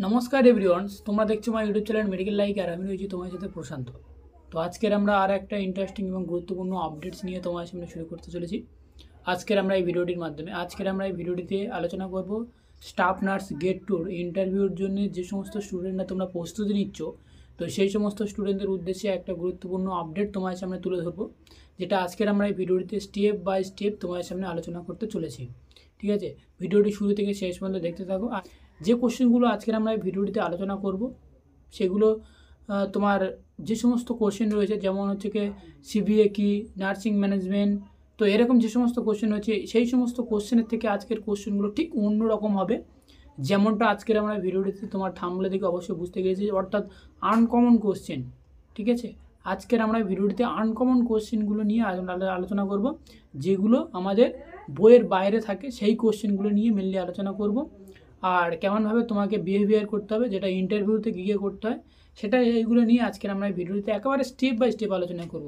নমস্কার এভরিওয়ানস, তোমরা দেখছো আমার ইউটিউব চ্যানেল মেডিকেল লাইক, আর আমি রয়েছি তোমার সাথে প্রশান্ত। তো আজকের আমরা আর একটা ইন্টারেস্টিং এবং গুরুত্বপূর্ণ আপডেটস নিয়ে তোমার সামনে শুরু করতে চলেছি। আজকের আমরা এই ভিডিওটিতে আলোচনা করব স্টাফ নার্স গেট টুর ইন্টারভিউর জন্য যে সমস্ত স্টুডেন্টরা তোমরা প্রস্তুতি নিচ্ছ, তো সেই সমস্ত স্টুডেন্টদের উদ্দেশ্যে একটা গুরুত্বপূর্ণ আপডেট তোমার সামনে তুলে ধরবো, যেটা আজকের আমরা এই ভিডিওটিতে স্টেপ বাই স্টেপ তোমার সামনে আলোচনা করতে চলেছি। ঠিক আছে, ভিডিওটি শুরু থেকে শেষ পর্যন্ত দেখতে থাকো। আর যে কোশ্চেনগুলো আজকের আমরা এই ভিডিওটিতে আলোচনা করব সেগুলো তোমার যে সমস্ত কোশ্চেন রয়েছে, যেমন হচ্ছে কি সিবিএ কি, নার্সিং ম্যানেজমেন্ট, তো এরকম যে সমস্ত কোশ্চেন রয়েছে সেই সমস্ত কোশ্চেনের থেকে আজকের কোশ্চেনগুলো ঠিক অন্য রকম হবে। যেমনটা আজকের আমরা ভিডিওটিতে তোমার থাম্বনেল দেখে অবশ্যই বুঝতে পেরেছি, অর্থাৎ আনকমন কোশ্চেন। ঠিক আছে, আজকের আমরা ভিডিওটিতে আনকমন কোশ্চেনগুলো নিয়ে আলোচনা করব, যেগুলো আমাদের বইয়ের বাইরে থাকে সেই কোশ্চেনগুলো নিয়ে মেনলি আলোচনা করব। আর কেমনভাবে তোমাকে বিহেভিয়ার করতে হবে, যেটা ইন্টারভিউতে গিয়ে করতে হয়, সেটা এইগুলো নিয়ে আজকের আমরা ভিডিওতে একেবারে স্টেপ বাই স্টেপ আলোচনা করব।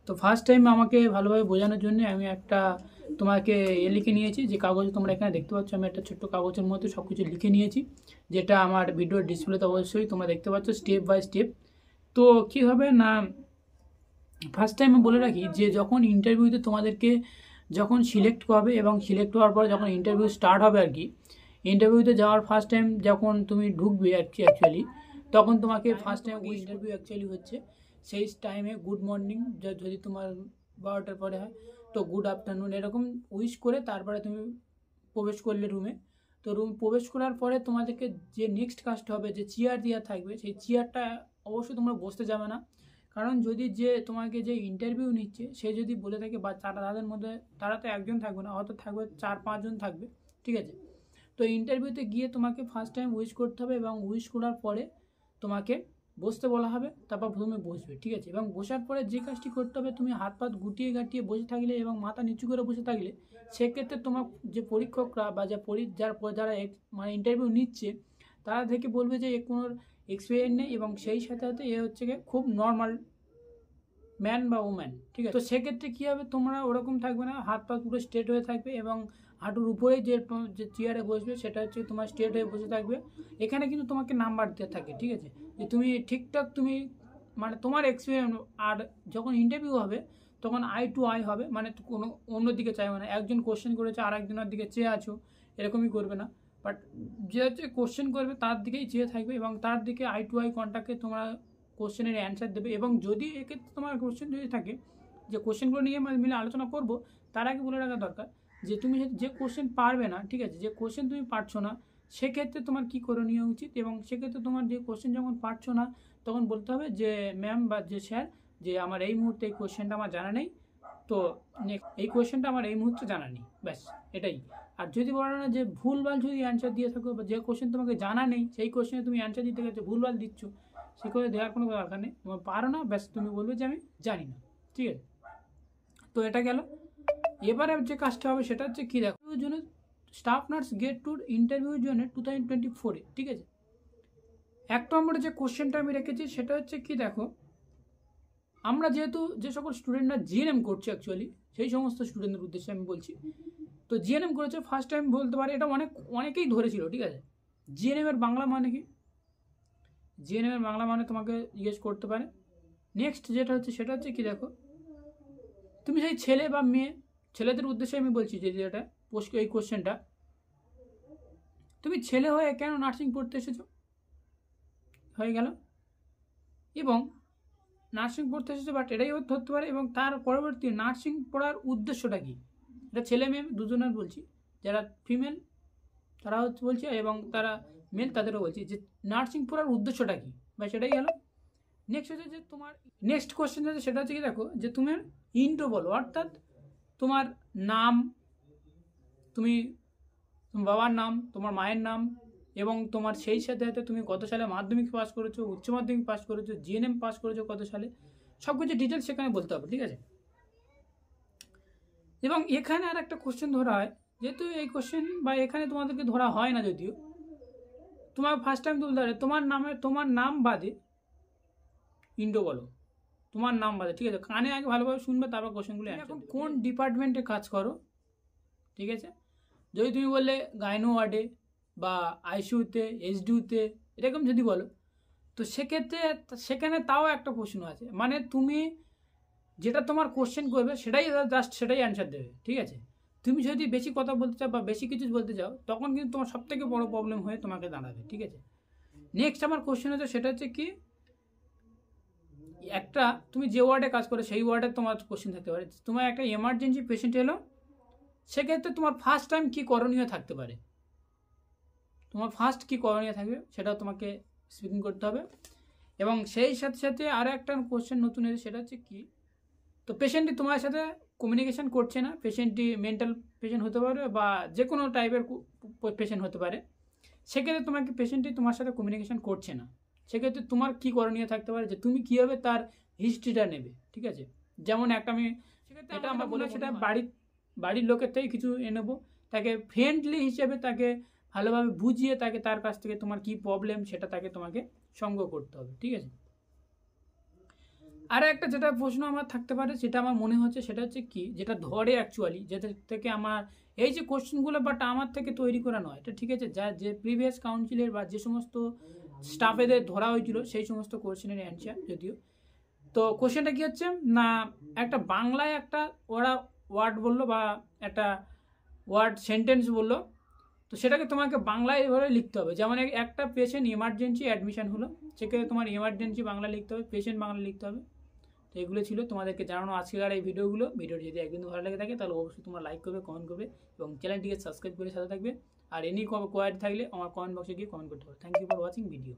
তো ফার্স্ট টাইম আমাকে ভালোভাবে বোঝানোর জন্য আমি একটা তোমাকে লিখে নিয়েছি, যে কাগজ তোমরা এখানে দেখতে পাচ্ছ, আমি একটা ছোট্ট কাগজের মধ্যে সব কিছু লিখে নিয়েছি, যেটা আমার ভিডিওর ডিসপ্লেতে অবশ্যই তোমরা দেখতে পাচ্ছ স্টেপ বাই স্টেপ। তো কী হবে না, ফার্স্ট টাইম আমি বলে রাখি যে যখন ইন্টারভিউতে তোমাদেরকে যখন সিলেক্ট হবে এবং সিলেক্ট হওয়ার পর যখন ইন্টারভিউ স্টার্ট হবে আর কি, ইন্টারভিউতে যাওয়ার ফার্স্ট টাইম যখন তুমি ঢুকবে অ্যাকচুয়ালি, তখন তোমাকে ফার্স্ট টাইম ইন্টারভিউ অ্যাকচুয়ালি হচ্ছে সেই টাইমে গুড মর্নিং, যদি তোমার 12টার পরে হয় তো গুড আফটারনুন এরকম উইশ করে তারপরে তুমি প্রবেশ করলে রুমে। তো রুম প্রবেশ করার পরে তোমাদেরকে যে নেক্সট কাজটা হবে, যে চেয়ার দেওয়া থাকবে সেই চেয়ারটা অবশ্যই তোমরা বসতে যাবে না। কারণ যদি যে তোমাকে যে ইন্টারভিউ নিচ্ছে সে যদি বলে থাকে, বা তাদের মধ্যে তারা তো একজন থাকবে না, হয়তো থাকবে 4-5 জন থাকবে। ঠিক আছে, তো ইন্টারভিউতে গিয়ে তোমাকে ফার্স্ট টাইম উইশ করতে হবে, এবং উইশ করার পরে তোমাকে বসতে বলা হবে, তারপর প্রথমে বসবে। ঠিক আছে, এবং বসার পরে যে কাজটি করতে হবে, তুমি হাত পাত গুটিয়ে গাটিয়ে বসে থাকলে এবং মাথা নিচু করে বসে থাকলে সেক্ষেত্রে তোমার যে পরীক্ষকরা বা যারা মানে ইন্টারভিউ নিচ্ছে তারা থেকে বলবে যে এ কোনো এক্সপিরিয়েন্স নেই, এবং সেই সাথে সাথে এ হচ্ছে গিয়ে খুব নর্মাল ম্যান বা ওম্যান। ঠিক আছে, তো সেক্ষেত্রে কী হবে, তোমরা ওরকম থাকবে না, হাত পা পুরো স্ট্রেট হয়ে থাকবে, এবং হাঁটুর উপরে যে চেয়ারে বসবে সেটা হচ্ছে তোমার স্ট্রেট হয়ে বসে থাকবে। এখানে কিন্তু তোমাকে নাম্বার দিতে থাকে। ঠিক আছে, যে তুমি ঠিকঠাক তুমি মানে তোমার এক্সপিরিয়েন্স, আর যখন ইন্টারভিউ হবে তখন আই টু আই হবে, মানে কোনো অন্যদিকে চাইবে না, একজন কোশ্চেন করেছে আর একজনের দিকে চেয়ে আছো এরকমই করবে না, বাট যে হচ্ছে কোশ্চেন করবে তার দিকেই চেয়ে থাকবে, এবং তার দিকে আই টু আই কন্ট্যাক্টে তোমরা কোশ্চেনের অ্যান্সার দেবে। এবং যদি এক্ষেত্রে তোমার কোশ্চেন যদি থাকে, যে কোশ্চেনগুলো নিয়ে মিলে আলোচনা করব, তার আগে বলে রাখা দরকার যে তুমি যে কোশ্চেন পারবে না, ঠিক আছে, যে কোশ্চেন তুমি পারছো না, সেক্ষেত্রে তোমার কী করণীয় উচিত, এবং সেক্ষেত্রে তোমার যে কোশ্চেন যখন পারছো না তখন বলতে হবে যে ম্যাম বা যে স্যার, যে আমার এই মুহূর্তে এই কোশ্চেনটা আমার জানা নেই, তো এই কোশ্চেনটা আমার এই মুহূর্তে জানা নেই, ব্যাস এটাই। আর যদি বলো না যে ভুলভাল যদি অ্যান্সার দিয়ে থাকো, বা যে কোশ্চেন তোমাকে জানা নেই সেই কোশ্চেনে তুমি অ্যান্সার দিতে গেছো ভুলভাল দিচ্ছ, সে করে দেওয়ার কোনো দরকার নেই, তোমার পারো না, ব্যাস তুমি বলবে যে আমি জানি না। ঠিক আছে, তো এটা গেল। এবারে যে কাজটা হবে সেটা হচ্ছে কী দেখো, জন্য স্টাফ নার্স গেট টুর ইন্টারভিউর জন্য 2024-এ। ঠিক আছে, 1 নম্বরে যে কোশ্চেনটা আমি রেখেছি সেটা হচ্ছে কি দেখো, আমরা যেহেতু যে সকল স্টুডেন্টরা জিএনএম করছে অ্যাকচুয়ালি সেই সমস্ত স্টুডেন্টদের উদ্দেশ্যে আমি বলছি, তো জিএনএম করেছে ফার্স্ট টাইম বলতে পারে, এটা অনেকেই ধরেছিল। ঠিক আছে, জিএনএম এর বাংলা মানে কি, জিএনএম এর বাংলা মানে তোমাকে জিজ্ঞেস করতে পারে। নেক্সট যেটা হচ্ছে সেটা হচ্ছে কি দেখো, তুমি সেই ছেলে বা মেয়ে, ছেলেদের উদ্দেশ্যে আমি বলছি যে যেটা এই কোশ্চেনটা, তুমি ছেলে হয়ে কেন নার্সিং পড়তে এসেছো, হয়ে গেল। এবং নার্সিং পড়তে এসেছো, বাট এটাই ধরতে পারে, এবং তার পরবর্তী নার্সিং পড়ার উদ্দেশ্যটা কি, এটা ছেলে মেয়ে দুজনের বলছি, যারা ফিমেল তারা হচ্ছে বলছি, এবং তারা মেল তাদেরও বলছি যে নার্সিং পড়ার উদ্দেশ্যটা কি, বা সেটাই গেল। নেক্সট হচ্ছে যে তোমার নেক্সট কোশ্চেন আছে সেটা হচ্ছে কি দেখো, যে তুমি ইন্ট্রো বলো, অর্থাৎ তোমার নাম, তুমি তোমার বাবার নাম, তোমার মায়ের নাম, এবং তোমার সেই সাথে সাথে তুমি কত সালে মাধ্যমিক পাস করেছো, উচ্চ মাধ্যমিক পাস করেছো, জিএনএম পাস করেছো কত সালে, সব কিছু ডিটেলস সেখানে বলতে হবে। ঠিক আছে, এবং এখানে আর একটা কোশ্চেন ধরা হয়, যেহেতু এই কোশ্চেন বা এখানে তোমাদেরকে ধরা হয় না, যদিও তোমার ফার্স্ট টাইম তুলতে পারে তোমার নাম বাদে ইন্ডো বলো, তোমার নাম বাদে। ঠিক আছে, কানে আগে ভালোভাবে শুনবে, তারপর কোশ্চেনগুলো এখন কোন ডিপার্টমেন্টে কাজ করো। ঠিক আছে, যদি তুমি বললে গাইনো ওয়ার্ডে, বা আইসিইউতে, এইচডিইউতে এরকম যদি বলো, তো সেক্ষেত্রে সেখানে তাও একটা প্রশ্ন আছে, মানে তুমি যেটা তোমার কোশ্চেন করবে সেটাই জাস্ট সেটাই অ্যান্সার দেবে, ঠিক আছে। তুমি যদি বেশি কথা বলতে চাও বা বেশি কিছু বলতে চাও, তখন কিন্তু তোমার সবথেকে বড় প্রবলেম হয়ে তোমাকে দাঁড়াবে, ঠিক আছে। নেক্সট আমার কোশ্চেন হচ্ছে, সেটা হচ্ছে কি, একটা তুমি যে ওয়ার্ডে কাজ করো সেই ওয়ার্ডে তোমার কোশ্চেন থাকতে পারে, তোমার একটা এমার্জেন্সি পেশেন্ট এলো, সেক্ষেত্রে তোমার ফার্স্ট টাইম কী করণীয় থাকতে পারে, তোমার ফার্স্ট কী করণীয় থাকবে সেটাও তোমাকে স্পিকিং করতে হবে। এবং সেই সাথে সাথে আরও একটা কোশ্চেন নতুন এসেছে, সেটা হচ্ছে কি, তো পেশেন্টটি তোমার সাথে কমিউনিকেশন করছে না, পেশেন্টটি মেন্টাল পেশেন্ট হতে পারে বা যে কোনো টাইপের পেশেন্ট হতে পারে, সেক্ষেত্রে তোমাকে পেশেন্টটি তোমার সাথে কমিউনিকেশন করছে না, সেক্ষেত্রে তোমার কী করণীয় থাকতে পারে, যে তুমি কীভাবে তার হিস্ট্রিটা নেবে, ঠিক আছে। যেমন একটা আমি সেক্ষেত্রে এটা আমরা বলে সেটা বাড়ির লোকের থেকে কিছু নেবো, তাকে ফ্রেন্ডলি হিসেবে তাকে ভালোভাবে বুঝিয়ে তাকে তার কাছ থেকে তোমার কী প্রবলেম সেটা তাকে তোমাকে সঙ্গ করতে হবে, ঠিক আছে। আর একটা যেটা প্রশ্ন আমার থাকতে পারে, যেটা আমার মনে হচ্ছে, সেটা হচ্ছে কি, যেটা ধরে অ্যাকচুয়ালি, যেটা থেকে আমার এই যে কোশ্চেনগুলো, বাট আমার থেকে তৈরি করা নয় এটা, ঠিক আছে, যা যে প্রিভিয়াস কাউন্সিলের বা যে সমস্ত স্টাফেদের ধরা হয়েছিল সেই সমস্ত কোশ্চেনের অ্যান্সার যদিও। তো কোশ্চেনটা কি হচ্ছে না, একটা বাংলায় একটা ওরা ওয়ার্ড বললো বা একটা ওয়ার্ড সেন্টেন্স বললো, তো সেটাকে তোমাকে বাংলায় এভাবে লিখতে হবে। যেমন একটা পেশেন্ট এমার্জেন্সি অ্যাডমিশন হলো, সেক্ষেত্রে তোমার এমার্জেন্সি বাংলা লিখতে হবে, পেশেন্ট বাংলা লিখতে হবে। তো এগুলো ছিল তোমাদেরকে জানানো আজকের এই ভিডিওটি যদি একদিন ভালো লেগে থাকে তাহলে অবশ্যই তোমরা লাইক করবে, কমেন্ট করবে এবং চ্যানেলটিকে সাবস্ক্রাইব করে সাথে থাকবে। আর এনি কোয়ারি থাকলে আমার কমেন্ট বক্সে গিয়ে কমেন্ট করতে হবে। Thank you for watching video.